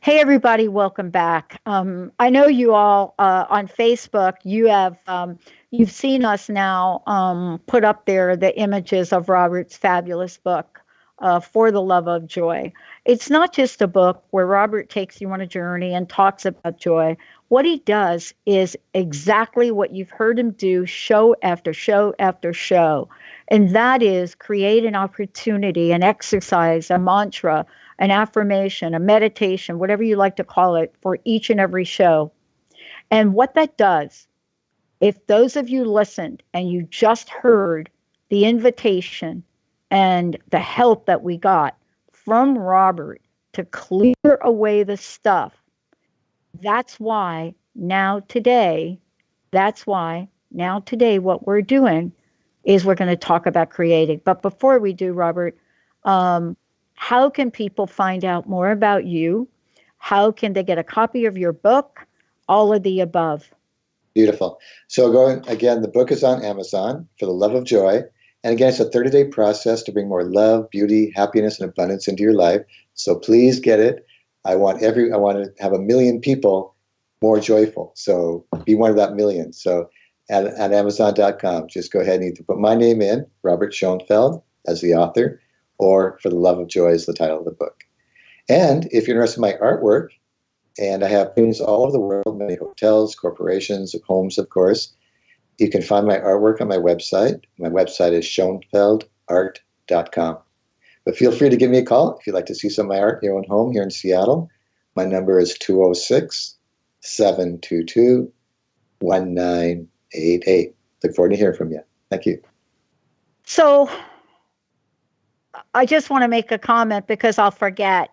Hey, everybody, welcome back. I know you all on Facebook, you've seen us now put up there the images of Robert's fabulous book, For the Love of Joy. It's not just a book where Robert takes you on a journey and talks about joy. What he does is exactly what you've heard him do show after show after show, and that is create an opportunity, an exercise, a mantra, an affirmation, a meditation, whatever you like to call it, for each and every show. And what that does, if those of you listened and you just heard the invitation and the help that we got from Robert to clear away the stuff, that's why now today, that's why now today, what we're doing is we're going to talk about creating. But before we do, Robert, um, how can people find out more about you? How can they get a copy of your book? All of the above. Beautiful. So going again, the book is on Amazon, For the Love of Joy. And again, it's a 30-day process to bring more love, beauty, happiness, and abundance into your life. So please get it. I want to have 1 million people more joyful. So be one of that million. So at Amazon.com, just go ahead and either put my name in, Robert Schoenfeld, as the author, or For the Love of Joy is the title of the book. And if you're interested in my artwork, and I have paintings all over the world, many hotels, corporations, homes, of course. You can find my artwork on my website. My website is schoenfeldart.com. But feel free to give me a call if you'd like to see some of my art in your own home here in Seattle. My number is 206-722-1988. Look forward to hearing from you. Thank you. So I just want to make a comment because I'll forget.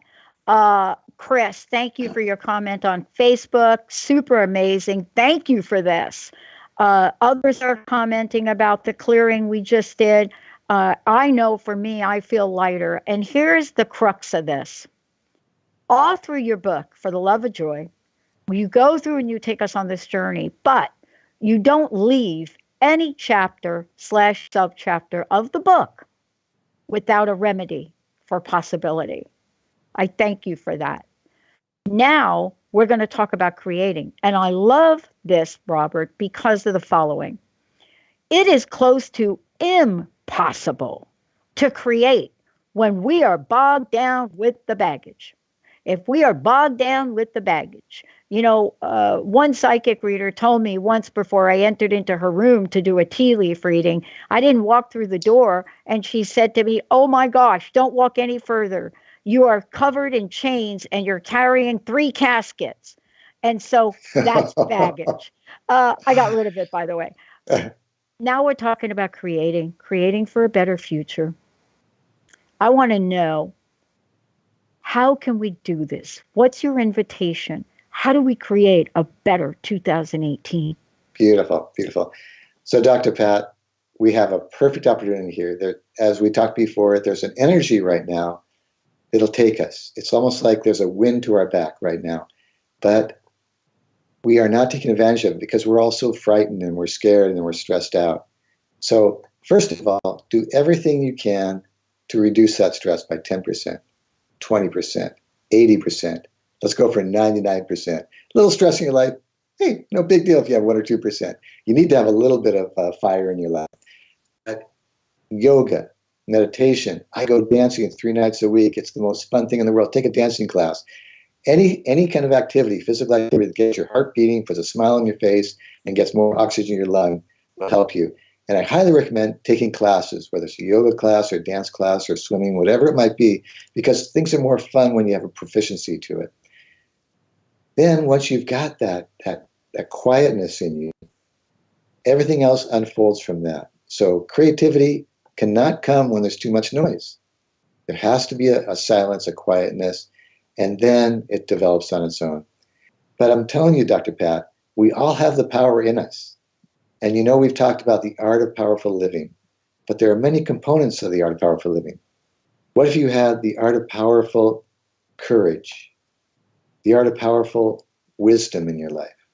Chris, thank you for your comment on Facebook. Super amazing. Thank you for this. Others are commenting about the clearing we just did. I know for me, I feel lighter. And here's the crux of this. All through your book, For the Love of Joy, you go through and you take us on this journey, but you don't leave any chapter/subchapter of the book without a remedy for possibility. I thank you for that. Now we're going to talk about creating. And I love this, Robert, because of the following. It is close to impossible to create when we are bogged down with the baggage. If we are bogged down with the baggage, one psychic reader told me once before I entered into her room to do a tea leaf reading, I didn't walk through the door, and she said to me, "Oh my gosh, don't walk any further. You are covered in chains and you're carrying 3 caskets." And so that's baggage. I got rid of it, by the way. Now we're talking about creating for a better future. I want to know, how can we do this? What's your invitation? How do we create a better 2018? Beautiful, beautiful. So, Dr. Pat, we have a perfect opportunity here. As we talked before, there's an energy right now that'll take us. It's almost like there's a wind to our back right now. But we are not taking advantage of it because we're all so frightened and we're scared and we're stressed out. So, first of all, do everything you can to reduce that stress by 10%, 20%, 80%. Let's go for 99%. A little stress in your life, hey, no big deal if you have 1 or 2%. You need to have a little bit of fire in your life. But yoga, meditation, I go dancing 3 nights a week. It's the most fun thing in the world. Take a dancing class. Any kind of activity, physical activity that gets your heart beating, puts a smile on your face, and gets more oxygen in your lung will help you. And I highly recommend taking classes, whether it's a yoga class or dance class or swimming, whatever it might be, because things are more fun when you have a proficiency to it. Then once you've got that quietness in you, everything else unfolds from that. So creativity cannot come when there's too much noise. There has to be a silence, a quietness, and then it develops on its own. But I'm telling you, Dr. Pat, we all have the power in us. And we've talked about the art of powerful living, but there are many components of the art of powerful living. What if you had the art of powerful courage, the art of powerful wisdom in your life,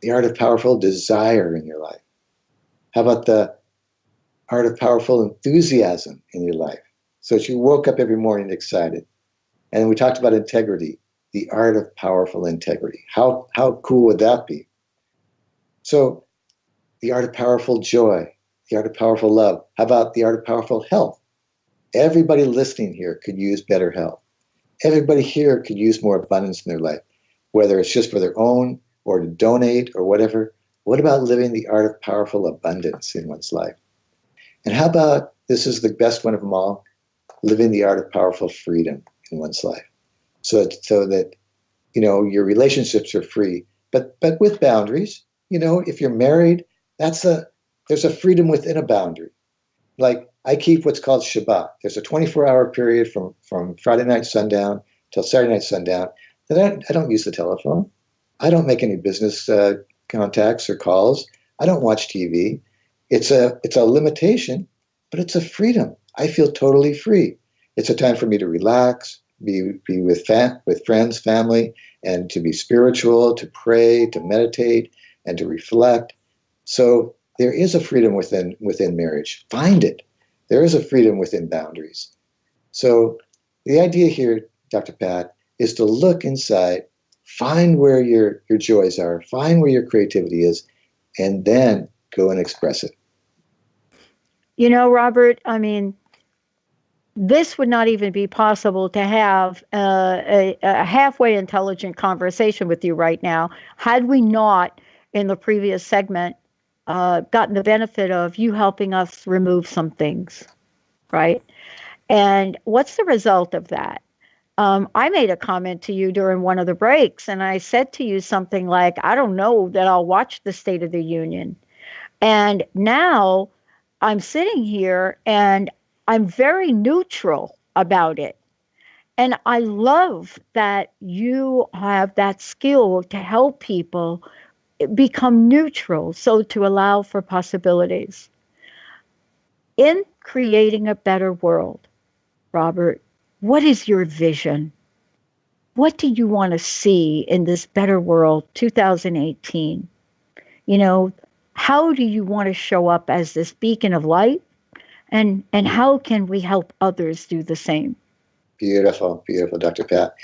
the art of powerful desire in your life? How about the art of powerful enthusiasm in your life, so that you woke up every morning excited? And we talked about integrity. the art of powerful integrity. How cool would that be? So the art of powerful joy, the art of powerful love. How about the art of powerful health? Everybody listening here could use better health. Everybody here could use more abundance in their life, whether it's just for their own or to donate or whatever. What about living the art of powerful abundance in one's life? And how about, this is the best one of them all, living the art of powerful freedom in one's life. So that, your relationships are free, but with boundaries. If you're married, there's a freedom within a boundary. Like, I keep what's called Shabbat. There's a 24-hour period from Friday night sundown till Saturday night sundown that I don't use the telephone. I don't make any business contacts or calls. I don't watch TV. It's a limitation, but it's a freedom. I feel totally free. It's a time for me to relax, be with friends, family, and to be spiritual, to pray, to meditate, and to reflect. So there is a freedom within marriage. Find it. There is a freedom within boundaries. So the idea here, Dr. Pat, is to look inside, find where your joys are, find where your creativity is, and then go and express it. Robert, I mean, this would not even be possible to have a halfway intelligent conversation with you right now had we not, in the previous segment, gotten the benefit of you helping us remove some things, right? And what's the result of that? I made a comment to you during one of the breaks, and I said to you something like, I don't know that I'll watch the State of the Union. And now I'm sitting here and I'm very neutral about it. And I love that you have that skill to help people become neutral, so to allow for possibilities. In creating a better world, Robert, what is your vision? What do you want to see in this better world, 2018? How do you want to show up as this beacon of light? And how can we help others do the same? Beautiful, beautiful, Dr. Pat.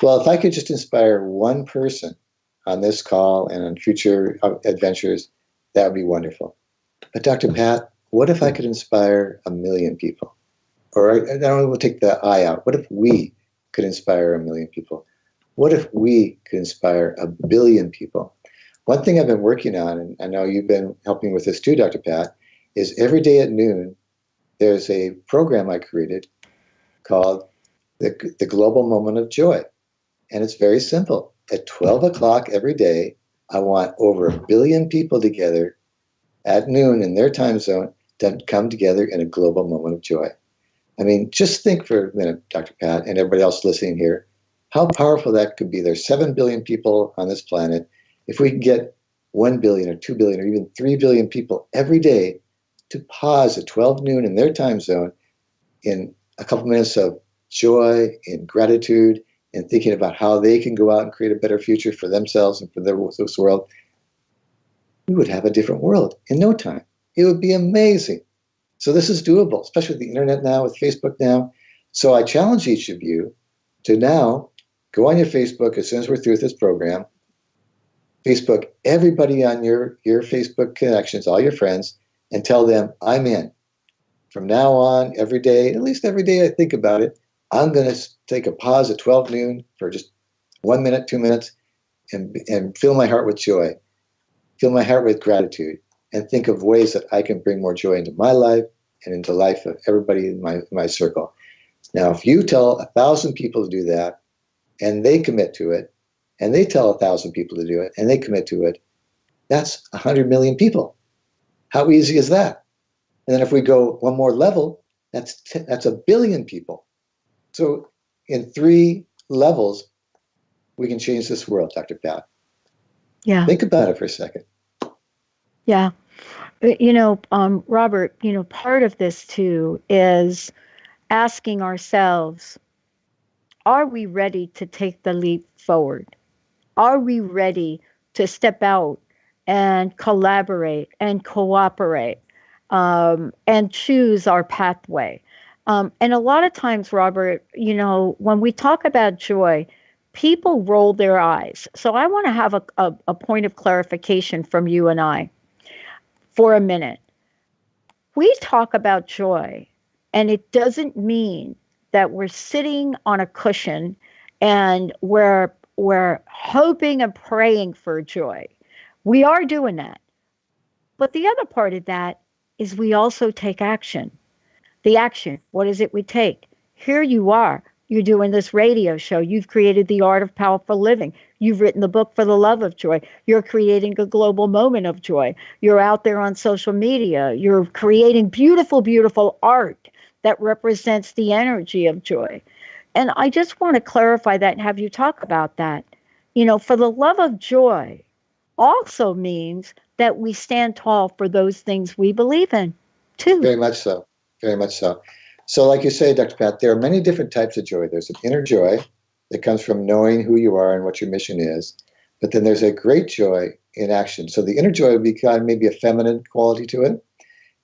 Well, if I could just inspire one person on this call and on future adventures, that would be wonderful. But Dr. Pat, what if I could inspire 1 million people? Or I don't know, we'll take the I out. What if we could inspire 1 million people? What if we could inspire 1 billion people? One thing I've been working on, and I know you've been helping with this too, Dr. Pat, is every day at noon, there's a program I created called the Global Moment of Joy. And it's very simple. At 12 o'clock every day, I want over 1 billion people together at noon in their time zone to come together in a global moment of joy. I mean, just think for a minute, Dr. Pat, and everybody else listening here, how powerful that could be. There's 7 billion people on this planet. If we can get 1 billion or 2 billion or even 3 billion people every day to pause at 12 noon in their time zone in a couple minutes of joy and gratitude and thinking about how they can go out and create a better future for themselves and for this world, we would have a different world in no time. It would be amazing. So this is doable, especially with the internet now, with Facebook now. So I challenge each of you to now go on your Facebook as soon as we're through with this program. Facebook everybody on your Facebook connections, all your friends, and tell them, I'm in. From now on, every day, at least every day I think about it, I'm going to take a pause at 12 noon for just 1 minute, 2 minutes, and fill my heart with joy, fill my heart with gratitude, and think of ways that I can bring more joy into my life and into the life of everybody in my circle. Now, if you tell 1,000 people to do that, and they commit to it, and they tell 1,000 people to do it, and they commit to it, that's 100 million people. How easy is that? And then if we go one more level, that's 1 billion people. So in 3 levels, we can change this world, Dr. Pat. Yeah. Think about it for a second. Yeah. Robert, part of this too is asking ourselves, are we ready to take the leap forward? Are we ready to step out and collaborate and cooperate and choose our pathway? And a lot of times, Robert, when we talk about joy, people roll their eyes. So I want to have a point of clarification from you and I for a minute. We talk about joy, and it doesn't mean that we're sitting on a cushion and we're hoping and praying for joy. We are doing that. But the other part of that is we also take action. The action, what is it we take? Here you are. You're doing this radio show. You've created the art of powerful living. You've written the book For the Love of Joy. You're creating a global moment of joy. You're out there on social media. You're creating beautiful, beautiful art that represents the energy of joy. And I just want to clarify that and have you talk about that. For the love of joy also means that we stand tall for those things we believe in, too. Very much so. Very much so. So like you say, Dr. Pat, there are many different types of joy. There's an inner joy that comes from knowing who you are and what your mission is. But then there's a great joy in action. So the inner joy would be kind of maybe a feminine quality to it,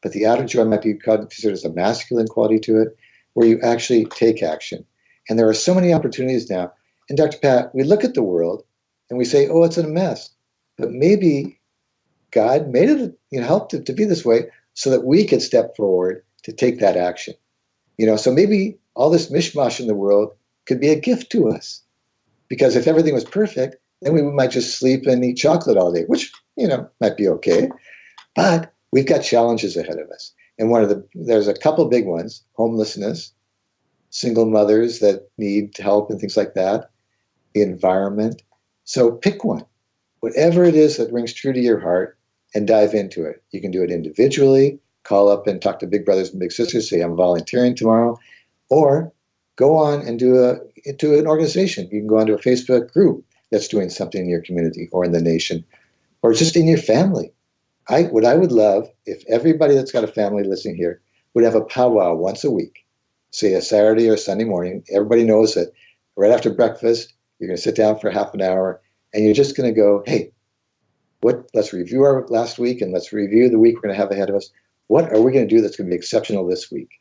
but the outer joy might be considered as a masculine quality to it, where you actually take action. And there are so many opportunities now. And Dr. Pat, we look at the world and we say, oh, it's a mess. But maybe God made it, helped it to be this way so that we could step forward to take that action. So maybe all this mishmash in the world could be a gift to us. Because if everything was perfect, then we might just sleep and eat chocolate all day, which, might be okay. But we've got challenges ahead of us. And there's a couple big ones: homelessness, single mothers that need help and things like that, the environment. So pick one, whatever it is that rings true to your heart, and dive into it. You can do it individually. Call up and talk to big brothers and big sisters, say, I'm volunteering tomorrow, or go on and do an organization. You can go onto a Facebook group that's doing something in your community or in the nation, or just in your family. What I would love if everybody that's got a family listening here would have a powwow once a week, say a Saturday or a Sunday morning. Everybody knows that right after breakfast, you're going to sit down for half an hour and you're just going to go, hey, let's review our last week and let's review the week we're going to have ahead of us. What are we going to do that's going to be exceptional this week?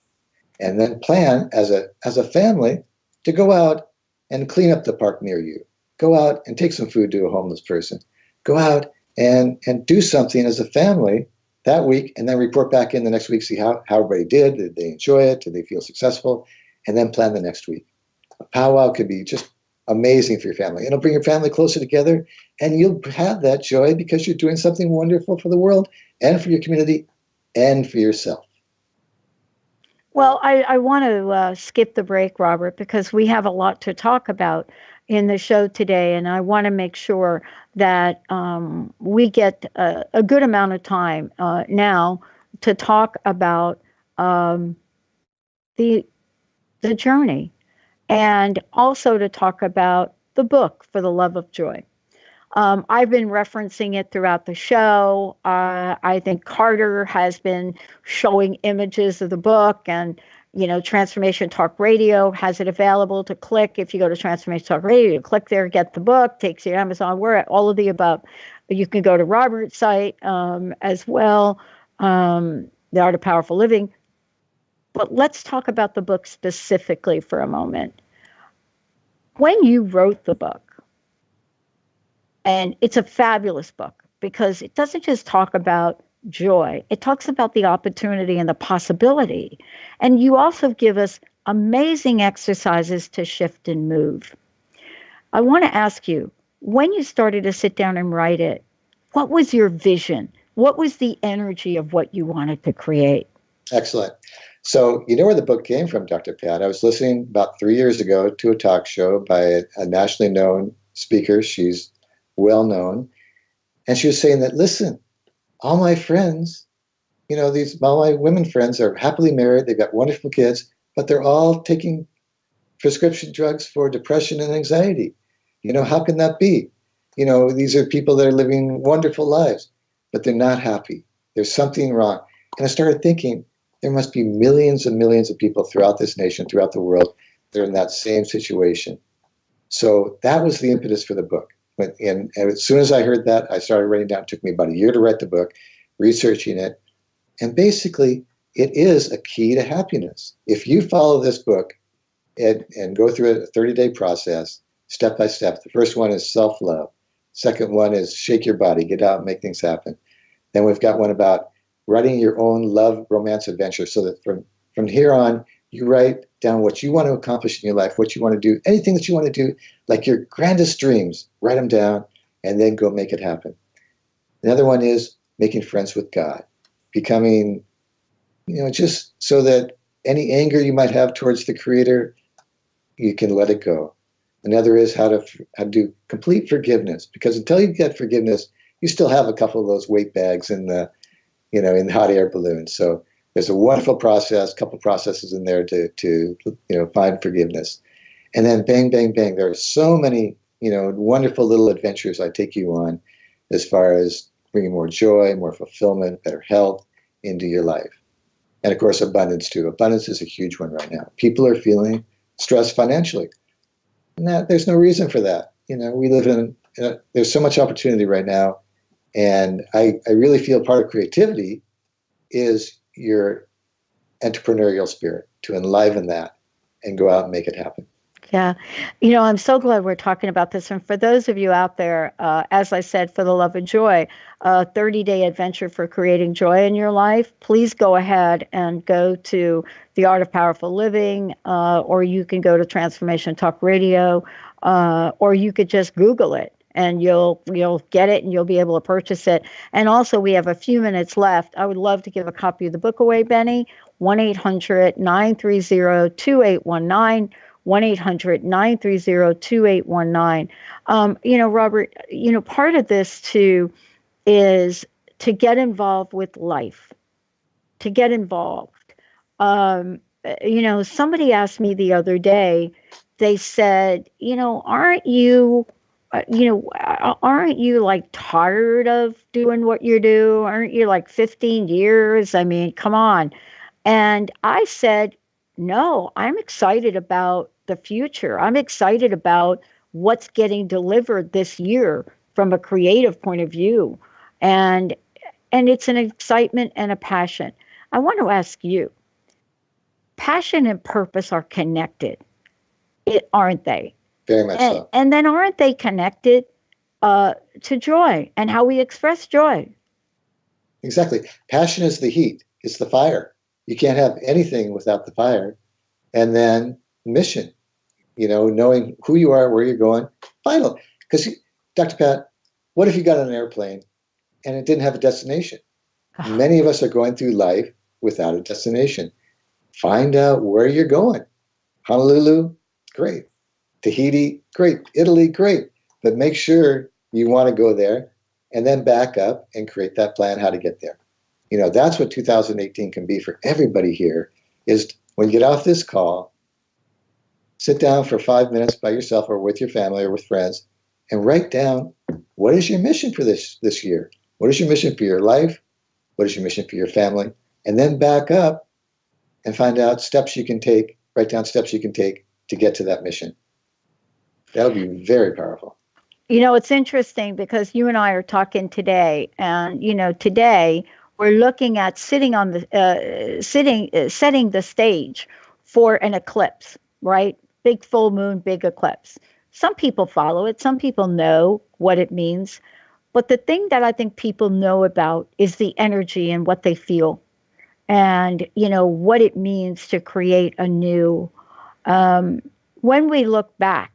And then plan as a family to go out and clean up the park near you. Go out and take some food to a homeless person. Go out and do something as a family that week, and then report back in the next week, see how everybody did. Did they enjoy it? Did they feel successful? And then plan the next week. A powwow could be just amazing for your family. It'll bring your family closer together, and you'll have that joy because you're doing something wonderful for the world and for your community and for yourself. Well, I want to skip the break, Robert, because we have a lot to talk about in the show today, and I want to make sure that we get a good amount of time now to talk about the journey, and also to talk about the book For the Love of Joy. I've been referencing it throughout the show. I think Carter has been showing images of the book, and Transformation Talk Radio has it available to click. If you go to Transformation Talk Radio, you click there, get the book, takes you to Amazon. We're at all of the above. You can go to Robert's site as well, The Art of Powerful Living. But let's talk about the book specifically for a moment. When you wrote the book, and it's a fabulous book because it doesn't just talk about joy. It talks about the opportunity and the possibility. And you also give us amazing exercises to shift and move. I want to ask you, when you started to sit down and write it, what was your vision? What was the energy of what you wanted to create? Excellent. So you know where the book came from, Dr. Pat. I was listening about 3 years ago to a talk show by a nationally known speaker. She's well known. And she was saying that, listen, all my friends, all my women friends are happily married. They've got wonderful kids, but they're all taking prescription drugs for depression and anxiety. How can that be? These are people that are living wonderful lives, but they're not happy. There's something wrong. And I started thinking, there must be millions and millions of people throughout this nation, throughout the world, that are in that same situation. So that was the impetus for the book. And as soon as I heard that, I started writing down. It took me about a year to write the book, researching it. And basically, it is a key to happiness. If you follow this book and go through a 30-day process, step by step. The first one is self-love. Second one is shake your body, get out and make things happen. Then we've got one about writing your own love romance adventure, so that from here on, you write down what you want to accomplish in your life, what you want to do, anything that you want to do, like your grandest dreams, write them down and then go make it happen. Another one is making friends with God, becoming, just so that any anger you might have towards the Creator, you can let it go. Another is how to do complete forgiveness, because until you get forgiveness, you still have a couple of those weight bags in the hot air balloon. So there's a wonderful process, couple processes in there to find forgiveness. And then bang, bang, bang. There are so many, wonderful little adventures I take you on as far as bringing more joy, more fulfillment, better health into your life. And of course, abundance too. Abundance is a huge one right now. People are feeling stressed financially. And there's no reason for that. We live there's so much opportunity right now. And I really feel part of creativity is your entrepreneurial spirit, to enliven that and go out and make it happen. Yeah. I'm so glad we're talking about this. And for those of you out there, as I said, for the love of joy, a 30-day adventure for creating joy in your life, please go ahead and go to The Art of Powerful Living, or you can go to Transformation Talk Radio, or you could just Google it. And you'll get it, and you'll be able to purchase it. And also, we have a few minutes left. I would love to give a copy of the book away, Benny. 1-800-930-2819. 1-800-930-2819. Robert, part of this too is to get involved with life, to get involved. Somebody asked me the other day, they said, aren't you like tired of doing what you do? Aren't you like 15 years? I mean, come on. And I said, no, I'm excited about the future. I'm excited about what's getting delivered this year from a creative point of view. And it's an excitement and a passion. I want to ask you, passion and purpose are connected, aren't they? Very much so. And then aren't they connected to joy and how we express joy? Exactly. Passion is the heat. It's the fire. You can't have anything without the fire. And then mission, knowing who you are, where you're going, vital. Because, Dr. Pat, what if you got on an airplane and it didn't have a destination? Many of us are going through life without a destination. Find out where you're going. Honolulu, great. Tahiti, great. Italy, great. But make sure you want to go there and then back up and create that plan how to get there. That's what 2018 can be for everybody here, is when you get off this call, sit down for 5 minutes by yourself or with your family or with friends and write down, what is your mission for this year? What is your mission for your life? What is your mission for your family? And then back up and find out steps you can take, write down steps you can take to get to that mission. That'll be very powerful. It's interesting because you and I are talking today, and today we're looking at setting the stage for an eclipse, right? Big full moon, big eclipse. Some people follow it. Some people know what it means. But the thing that I think people know about is the energy and what they feel, and what it means to create a new. When we look back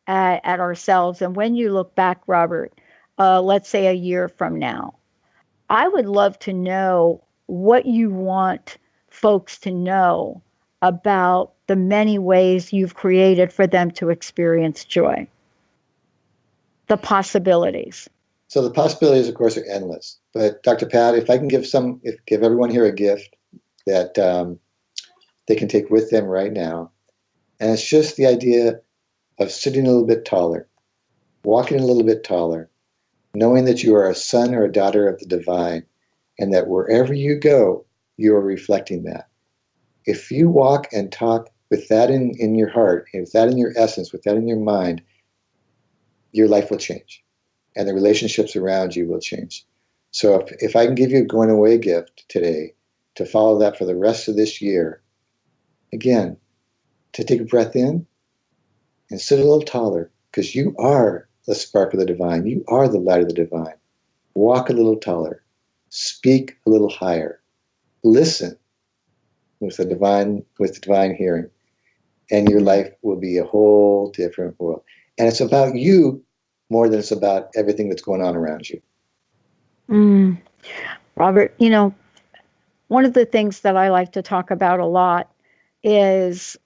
at ourselves, and when you look back, Robert, let's say a year from now, I would love to know what you want folks to know about the many ways you've created for them to experience joy, the possibilities. So the possibilities, of course, are endless. But Dr. Pat, if I can give everyone here a gift that they can take with them right now, and it's just the idea of sitting a little bit taller, walking a little bit taller, knowing that you are a son or a daughter of the divine, and that wherever you go, you are reflecting that. If you walk and talk with that in your heart, with that in your essence, with that in your mind, your life will change, and the relationships around you will change. So if I can give you a going away gift today to follow that for the rest of this year, again, to take a breath in and sit a little taller, because you are the spark of the divine. You are the light of the divine. Walk a little taller. Speak a little higher. Listen with the divine hearing, and your life will be a whole different world. And it's about you more than it's about everything that's going on around you. Robert, one of the things that I like to talk about a lot is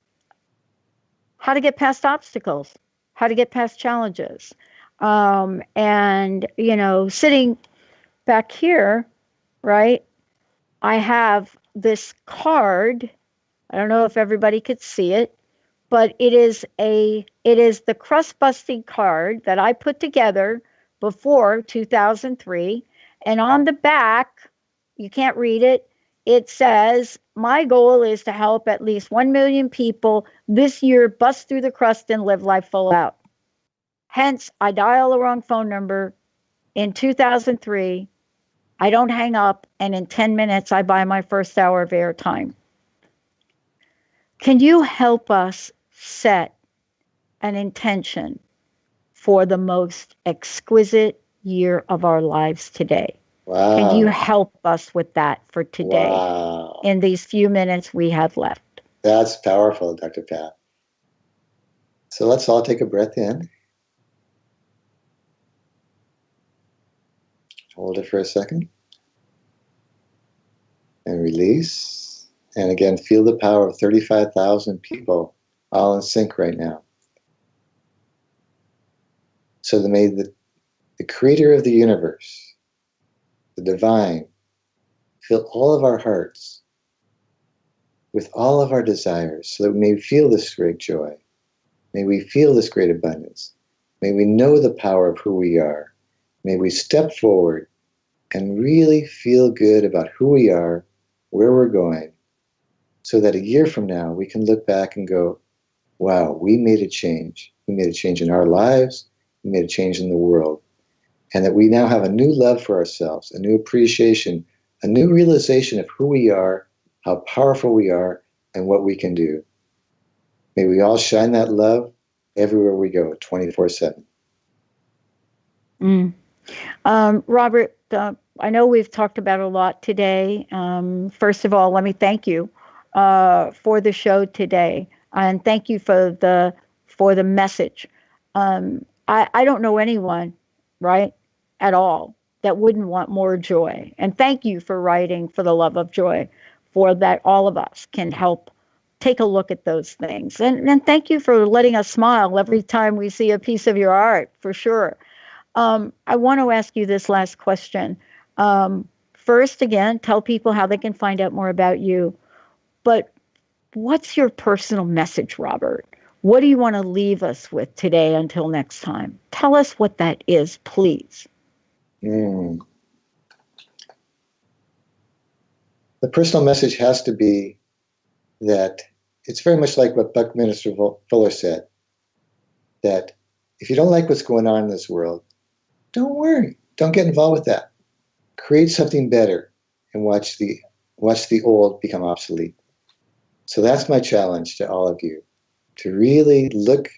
how to get past obstacles, how to get past challenges. And, sitting back here, right, I have this card. I don't know if everybody could see it, but it is the crust busting card that I put together before 2003. And on the back, you can't read it. It says, my goal is to help at least 1 million people this year bust through the crust and live life full out. Hence, I dial the wrong phone number in 2003. I don't hang up, and in 10 minutes, I buy my first hour of airtime. Can you help us set an intention for the most exquisite year of our lives today? Wow. Can you help us with that for today? Wow. In these few minutes we have left? That's powerful, Dr. Pat. So let's all take a breath in. Hold it for a second. And release. And again, feel the power of 35,000 people all in sync right now. So may the creator of the universe, the divine, fill all of our hearts with all of our desires so that we may feel this great joy. May we feel this great abundance. May we know the power of who we are. May we step forward and really feel good about who we are, where we're going, so that a year from now we can look back and go, wow, we made a change. We made a change in our lives. We made a change in the world. And that we now have a new love for ourselves, a new appreciation, a new realization of who we are, how powerful we are, and what we can do. May we all shine that love everywhere we go, 24/7. Robert, I know we've talked about a lot today. First of all, let me thank you for the show today, and thank you for the message. I don't know anyone, right, at all, that wouldn't want more joy. And thank you for writing For the Love of Joy, for that all of us can help take a look at those things. And thank you for letting us smile every time we see a piece of your art, for sure. I want to ask you this last question. First, again, tell people how they can find out more about you. But what's your personal message, Robert? What do you want to leave us with today until next time? Tell us what that is, please. The personal message has to be that it's very much like what Buckminster Fuller said, that if you don't like what's going on in this world, don't worry. Don't get involved with that. Create something better and watch the old become obsolete. So that's my challenge to all of you, to really look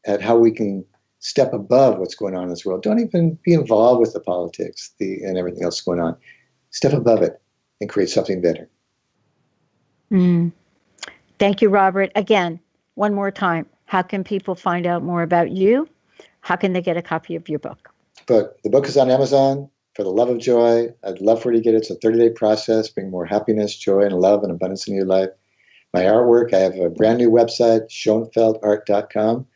at how we can step above what's going on in this world. Don't even be involved with the politics and everything else going on. Step above it and create something better. Thank you, Robert. Again, one more time, how can people find out more about you? How can they get a copy of your book? The book is on Amazon, For the Love of Joy. I'd love for you to get it. It's a 30-day process. Bring more happiness, joy, and love and abundance into your life. My artwork, I have a brand new website, schoenfeldart.com.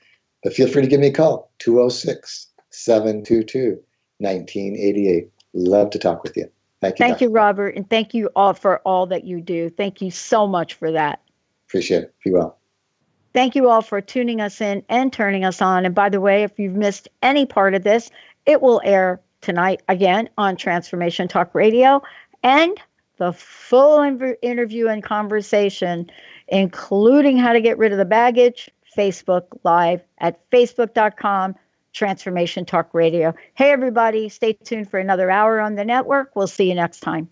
But feel free to give me a call, 206-722-1988. Love to talk with you. Thank you. Thank you, Robert, and thank you all for all that you do. Thank you so much for that. Appreciate it. Be well. Thank you all for tuning us in and turning us on. And by the way, if you've missed any part of this, it will air tonight again on Transformation Talk Radio, and the full interview and conversation, including how to get rid of the baggage, Facebook Live at facebook.com, Transformation Talk Radio. Hey, everybody, stay tuned for another hour on the network. We'll see you next time.